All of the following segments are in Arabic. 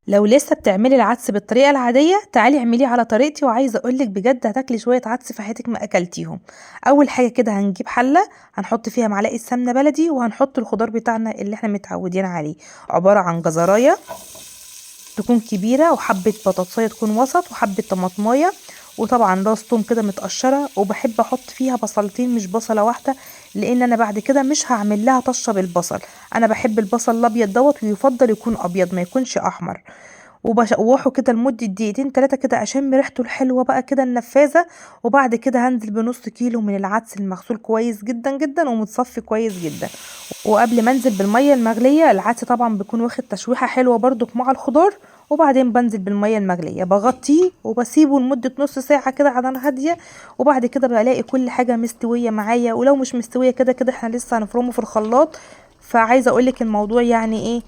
لو لسه بتعملي العدس بالطريقه العاديه تعالي اعمليه على طريقتي، وعايزه اقولك بجد هتاكلي شويه عدس في حياتك ما اكلتيهم. اول حاجه كده هنجيب حله، هنحط فيها معلقه سمنه بلدي، وهنحط الخضار بتاعنا اللي احنا متعودين عليه، عباره عن جزرايه تكون كبيره، وحبه بطاطسايه تكون وسط، وحبه طماطمايه، وطبعا راس توم كده متقشره، وبحب احط فيها بصلتين مش بصله واحده، لان انا بعد كده مش هعمل لها طشه بالبصل. انا بحب البصل الابيض دوت، ويفضل يكون ابيض ما يكونش احمر. وبشوحه كده لمدة دقيقتين 3 كده اشم ريحته الحلوة بقى كده النفاذة. وبعد كده هنزل بنص كيلو من العدس المغسول كويس جدا جدا ومتصفي كويس جدا. وقبل ما انزل بالمية المغلية، العدس طبعا بيكون واخد تشويحة حلوة برضو مع الخضار، وبعدين بنزل بالمية المغلية بغطيه وبسيبه لمدة نص ساعة كده على نار هادية. وبعد كده بلاقي كل حاجة مستوية معايا، ولو مش مستوية كده كده احنا لسه هنفرمه في الخلاط. فعايزة اقولك الموضوع يعني ايه،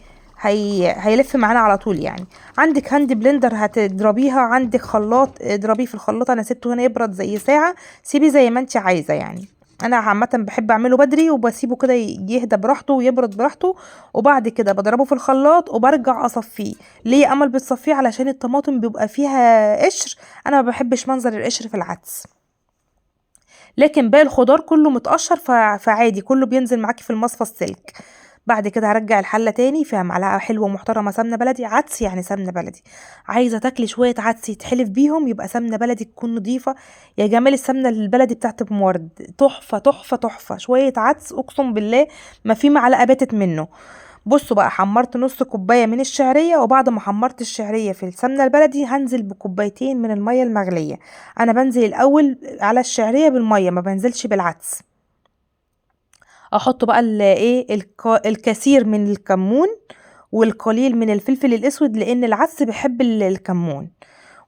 هيلف معانا على طول يعني. عندك هاند بلندر هتضربيها، عندك خلاط اضربيه في الخلاط، انا سبته هنا يبرد زي ساعة، سيبيه زي ما انت عايزة يعني. انا عامة بحب اعمله بدري وبسيبه كده يهدى براحته ويبرد براحته. وبعد كده بضربه في الخلاط وبرجع اصفيه. ليه امل بتصفيه؟ علشان الطماطم بيبقى فيها قشر، انا ما بحبش منظر القشر في العدس. لكن باقي الخضار كله متقشر فعادي كله بينزل معاكي في المصفى السلك. بعد كده هرجع الحله تاني فيها معلقه حلوه محترمه سمنه بلدي، عدس يعني سمنه بلدي. عايزه تاكلي شويه عدس يتحلف بيهم يبقى سمنه بلدي تكون نظيفه. يا جمال السمنه البلدي بتاعت ام ورد، تحفه تحفه تحفه، شويه عدس اقسم بالله ما في معلقه باتت منه. بصوا بقى، حمرت نص كوبايه من الشعريه، وبعد ما حمرت الشعريه في السمنه البلدي هنزل بكوبايتين من الميه المغليه. انا بنزل الاول على الشعريه بالميه، ما بنزلش بالعدس. احط بقى الكثير من الكمون والقليل من الفلفل الاسود، لان العدس بيحب الكمون.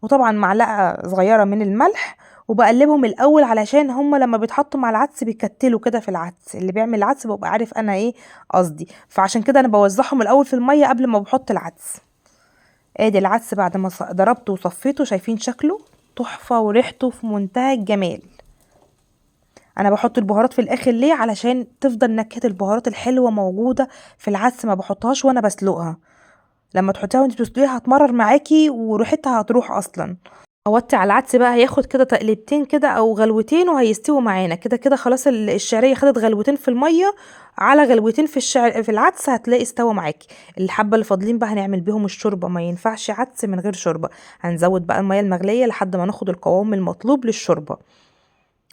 وطبعا معلقه صغيره من الملح. وبقلبهم الاول علشان هما لما بيتحطوا مع العدس بيكتلوا كده في العدس، اللي بيعمل العدس ببقى عارف انا ايه قصدي، فعشان كده انا بوزعهم الاول في الميه قبل ما بحط العدس. ادي العدس بعد ما ضربته وصفيته، شايفين شكله تحفه وريحته في منتهى الجمال. انا بحط البهارات في الاخر ليه؟ علشان تفضل نكهه البهارات الحلوه موجوده في العدس، ما بحطهاش وانا بسلقها. لما تحطيها وانت بتسلقيها هتمرر معاكي وريحتها هتروح اصلا. غطي على العدس بقى، هياخد كده تقليبتين كده او غلوتين وهيستوي معانا كده كده خلاص. الشعريه خدت غلوتين في الميه على غلوتين في العدس، هتلاقي استوى معاكي. الحبه اللي فاضلين بقى هنعمل بيهم الشوربه، ما ينفعش عدس من غير شوربه. هنزود بقى الميه المغليه لحد ما ناخد القوام المطلوب للشوربه.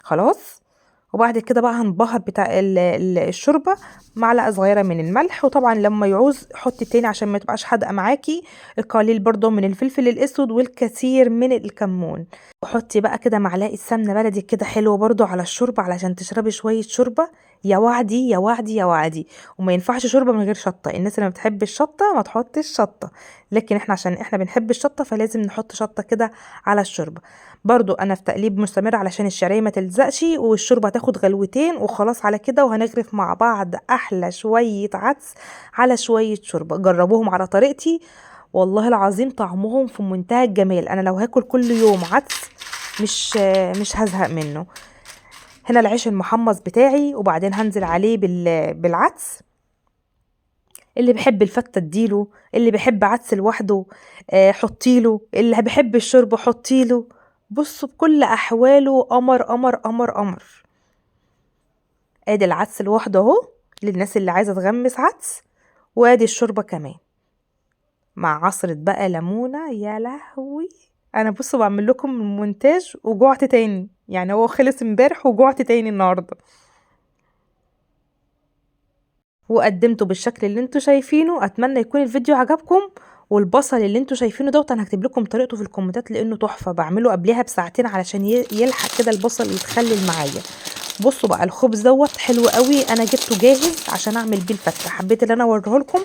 خلاص. وبعد كده بقى هنبهر بتاع الشوربه، معلقه صغيره من الملح، وطبعا لما يعوز حطي تاني عشان ما تبقاش حادقه معاكي. القليل برضو من الفلفل الاسود والكثير من الكمون. وحطي بقى كده معلقه سمنه بلدي كده حلوه برضو على الشوربه علشان تشربي شويه شوربه. يا وعدي يا وعدي يا وعدي. وما ينفعش شوربه من غير شطه، الناس اللي ما بتحب الشطه ما تحطش شطه، لكن احنا عشان احنا بنحب الشطه فلازم نحط شطه كده على الشوربه. برضو انا في تقليب مستمر علشان الشعريه ما تلزقش، والشوربه هتاخد غلوتين وخلاص على كده، وهنغرف مع بعض احلى شويه عدس على شويه شوربه. جربوهم على طريقتي، والله العظيم طعمهم في منتهى الجمال. انا لو هاكل كل يوم عدس مش مش هزهق منه. هنا العيش المحمص بتاعي، وبعدين هنزل عليه بالعدس. اللي بيحب الفتة اديله، اللي بيحب عدس لوحده حطيله، اللي بيحب الشرب حطيله. بصوا بكل احواله قمر قمر قمر قمر. ادي العدس لوحده اهو للناس اللي عايزه تغمس عدس، وادي الشوربه كمان مع عصره بقى ليمونه. يا لهوي، انا بصوا بعمل لكم المونتاج وجوعت تاني يعني، هو خلص امبارح وجوعت تاني النهارده. وقدمته بالشكل اللي انتوا شايفينه. اتمنى يكون الفيديو عجبكم. والبصل اللي انتوا شايفينه دوت انا هكتب لكم طريقته في الكومنتات، لانه تحفه. بعمله قبلها بساعتين علشان يلحق كده البصل يتخلل معايا. بصوا بقى الخبز دوت حلو قوي، انا جبته جاهز عشان اعمل بيه الفته، حبيت ان انا اوريه لكم.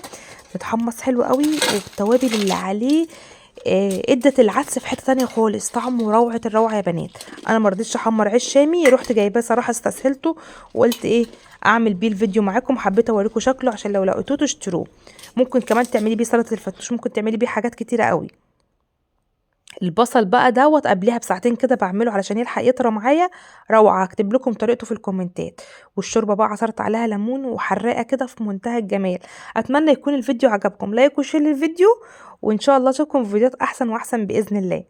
متحمص حلو قوي، والتوابل اللي عليه ادت العدس في حته تانية خالص، طعمه روعه الروعه يا بنات. انا ما رضيتش احمر عيش شامي، رحت جايباه صراحه استسهلته، وقلت ايه اعمل بيه الفيديو معاكم. حبيت اوريكم شكله عشان لو لقيتوه تشتروه. ممكن كمان تعملي بيه سلطه الفتوش، ممكن تعملي بيه حاجات كتيره قوي. البصل بقى دوت قبلها بساعتين كده بعمله علشان يلحق يطرى معايا، روعة. هكتب لكم طريقته في الكومنتات. والشوربة بقى عصرت عليها ليمون وحراقة كده في منتهى الجمال. اتمنى يكون الفيديو عجبكم، لايك وشير للفيديو، وان شاء الله اشوفكم في فيديوهات احسن واحسن باذن الله.